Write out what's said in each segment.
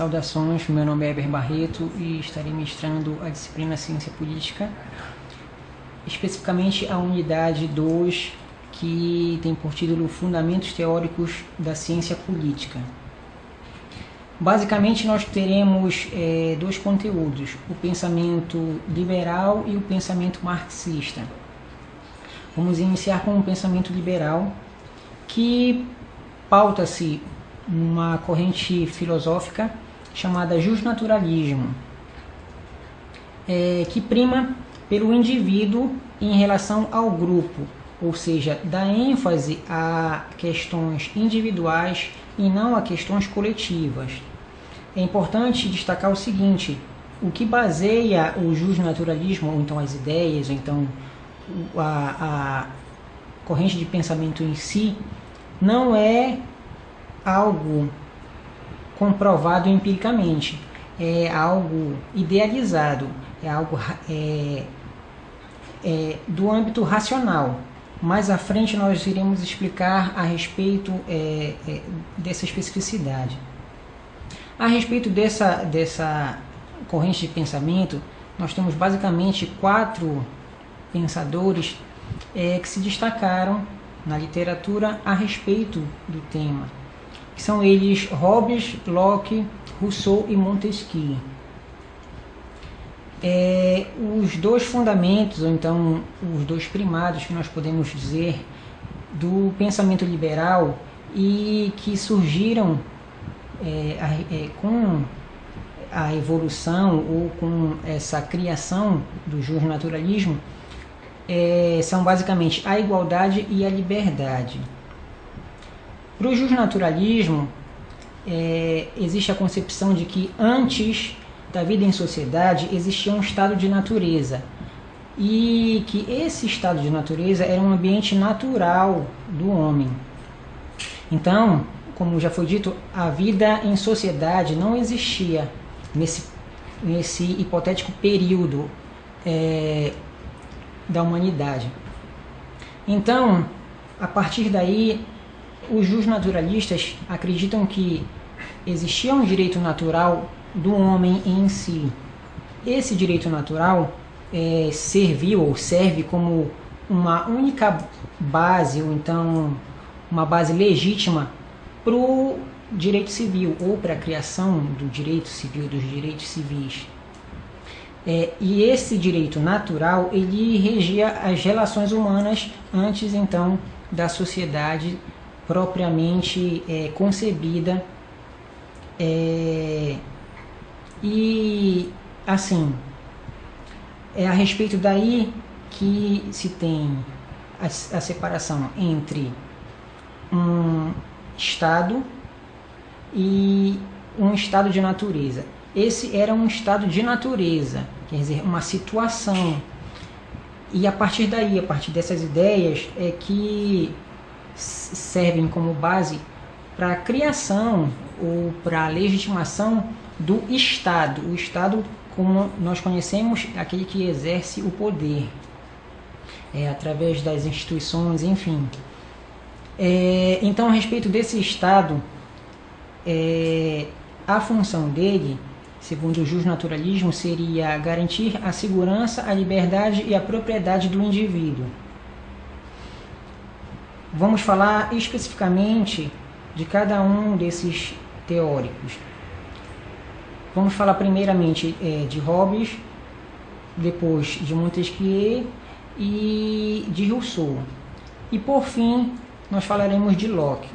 Saudações, meu nome é Eber Barreto e estarei mestrando a disciplina Ciência Política, especificamente a unidade 2, que tem por título Fundamentos Teóricos da Ciência Política. Basicamente, nós teremos dois conteúdos, o pensamento liberal e o pensamento marxista. Vamos iniciar com o pensamento liberal, que pauta-se uma corrente filosófica chamada justnaturalismo, que prima pelo indivíduo em relação ao grupo, ou seja, dá ênfase a questões individuais e não a questões coletivas. É importante destacar o seguinte: o que baseia o justnaturalismo, ou então as ideias, ou então a corrente de pensamento em si, não é algo comprovado empiricamente, é algo idealizado, é algo do âmbito racional. Mais à frente nós iremos explicar a respeito dessa especificidade. A respeito dessa corrente de pensamento, nós temos basicamente 4 pensadores que se destacaram na literatura a respeito do tema, que são eles Hobbes, Locke, Rousseau e Montesquieu. Os dois fundamentos, ou então os dois primados que nós podemos dizer do pensamento liberal e que surgiram com a evolução ou com essa criação do justnaturalismo, são basicamente a igualdade e a liberdade. Para o justnaturalismo, existe a concepção de que antes da vida em sociedade existia um estado de natureza e que esse estado de natureza era um ambiente natural do homem. Então, como já foi dito, a vida em sociedade não existia nesse hipotético período da humanidade. Então, a partir daí, os justnaturalistas acreditam que existia um direito natural do homem em si. Esse direito natural serve como uma única base, ou então uma base legítima para o direito civil, ou para a criação do direito civil, dos direitos civis. E esse direito natural, ele regia as relações humanas antes, então, da sociedade propriamente concebida. E, assim, é a respeito daí que se tem a separação entre um estado e um estado de natureza. Esse era um estado de natureza, quer dizer, uma situação. E a partir daí, a partir dessas ideias, é que servem como base para a criação ou para a legitimação do Estado. O Estado, como nós conhecemos, é aquele que exerce o poder, através das instituições, enfim. Então, a respeito desse Estado, a função dele, segundo o justnaturalismo, seria garantir a segurança, a liberdade e a propriedade do indivíduo. Vamos falar especificamente de cada um desses teóricos. Vamos falar primeiramente de Hobbes, depois de Montesquieu e de Rousseau. E por fim, nós falaremos de Locke.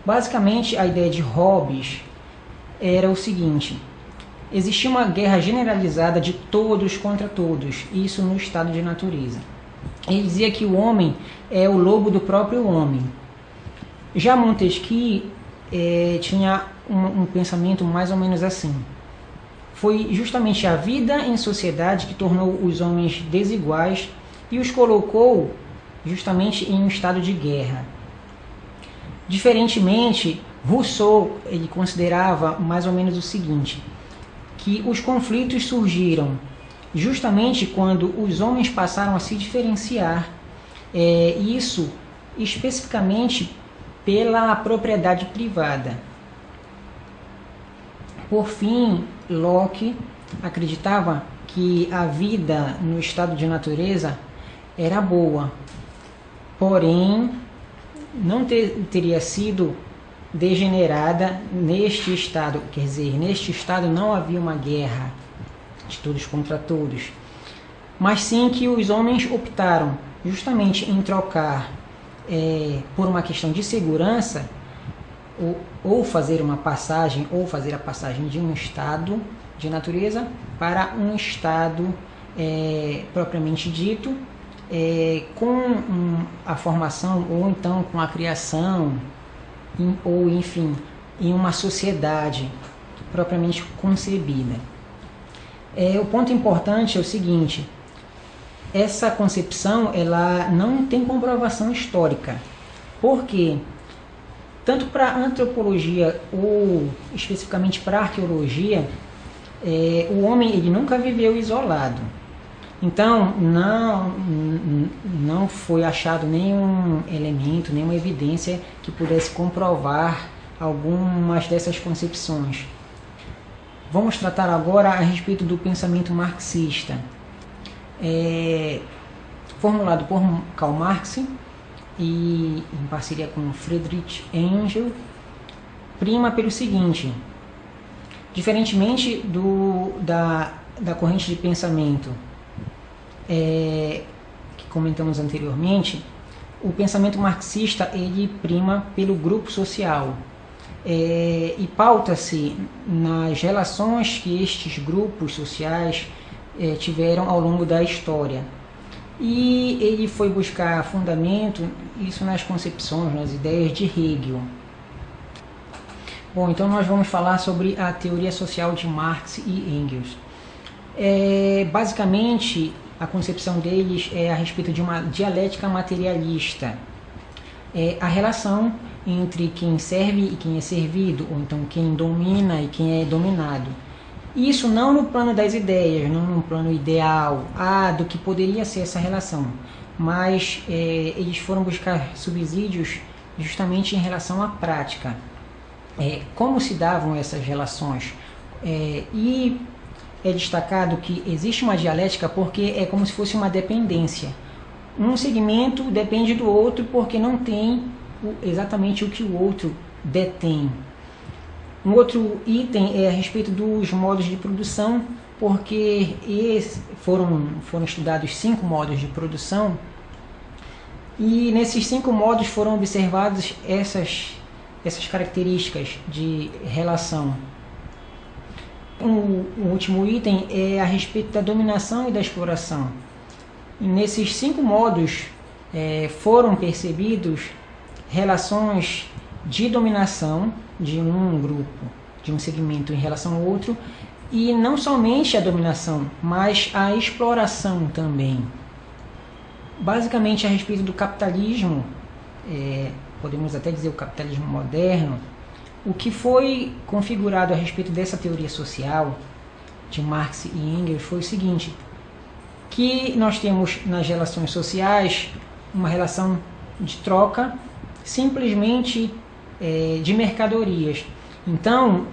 Basicamente, a ideia de Hobbes era o seguinte: existia uma guerra generalizada de todos contra todos, isso no estado de natureza. Ele dizia que o homem é o lobo do próprio homem. Já Montesquieu tinha um pensamento mais ou menos assim: foi justamente a vida em sociedade que tornou os homens desiguais e os colocou justamente em um estado de guerra. Diferentemente, Rousseau, ele considerava mais ou menos o seguinte: que os conflitos surgiram justamente quando os homens passaram a se diferenciar, isso especificamente pela propriedade privada. Por fim, Locke acreditava que a vida no estado de natureza era boa, porém não teria sido degenerada neste estado, quer dizer, neste estado não havia uma guerra de todos contra todos, mas sim que os homens optaram justamente em trocar por uma questão de segurança, ou fazer uma passagem, ou fazer a passagem de um estado de natureza para um estado propriamente dito, com a formação, ou então com a criação, ou enfim, em uma sociedade propriamente concebida. O ponto importante é o seguinte: essa concepção ela não tem comprovação histórica, porque tanto para a antropologia ou especificamente para a arqueologia, o homem ele nunca viveu isolado. Então não foi achado nenhum elemento, nenhuma evidência que pudesse comprovar algumas dessas concepções. Vamos tratar agora a respeito do pensamento marxista, formulado por Karl Marx e em parceria com Friedrich Engels, prima pelo seguinte: diferentemente da corrente de pensamento que comentamos anteriormente, o pensamento marxista ele prima pelo grupo social, e pauta-se nas relações que estes grupos sociais tiveram ao longo da história. E ele foi buscar fundamento isso nas concepções, nas ideias de Hegel. Bom, então nós vamos falar sobre a teoria social de Marx e Engels. Basicamente, a concepção deles é a respeito de uma dialética materialista. A relação entre quem serve e quem é servido, ou então quem domina e quem é dominado. Isso não no plano das ideias, não no plano ideal, do que poderia ser essa relação, mas eles foram buscar subsídios justamente em relação à prática. Como se davam essas relações? E é destacado que existe uma dialética porque é como se fosse uma dependência. Um segmento depende do outro porque não tem exatamente o que o outro detém. Um outro item é a respeito dos modos de produção, porque foram estudados 5 modos de produção, e nesses 5 modos foram observadas essas características de relação. O último item é a respeito da dominação e da exploração. E nesses 5 modos foram percebidos relações de dominação de um grupo, de um segmento em relação ao outro, e não somente a dominação, mas a exploração também. Basicamente a respeito do capitalismo, podemos até dizer o capitalismo moderno, o que foi configurado a respeito dessa teoria social de Marx e Engels foi o seguinte: que nós temos nas relações sociais uma relação de troca simplesmente de mercadorias. Então,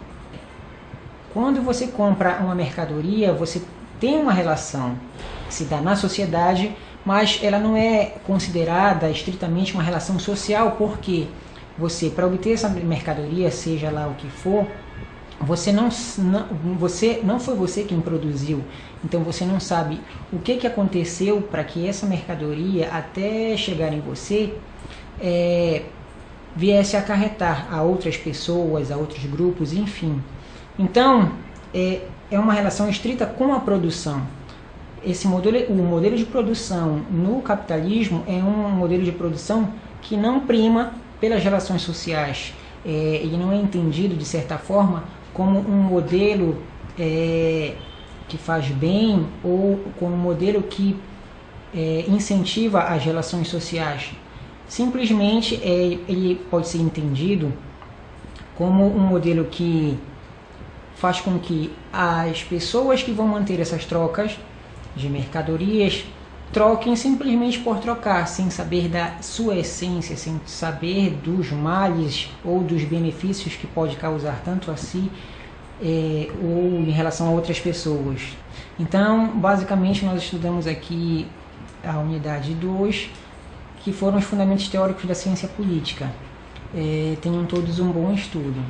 quando você compra uma mercadoria, você tem uma relação que se dá na sociedade, mas ela não é considerada estritamente uma relação social, porque para obter essa mercadoria, seja lá o que for, não foi você quem produziu. Então você não sabe o que aconteceu para que essa mercadoria, até chegar em você, viesse a acarretar a outras pessoas, a outros grupos, enfim. Então, é uma relação estrita com a produção. O modelo de produção no capitalismo é um modelo de produção que não prima pelas relações sociais. Ele não é entendido, de certa forma, como um modelo que faz bem, ou como um modelo que incentiva as relações sociais. Simplesmente ele pode ser entendido como um modelo que faz com que as pessoas que vão manter essas trocas de mercadorias troquem simplesmente por trocar, sem saber da sua essência, sem saber dos males ou dos benefícios que pode causar tanto a si ou em relação a outras pessoas. Então, basicamente, nós estudamos aqui a unidade 2, que foram os fundamentos teóricos da ciência política. Tenham todos um bom estudo.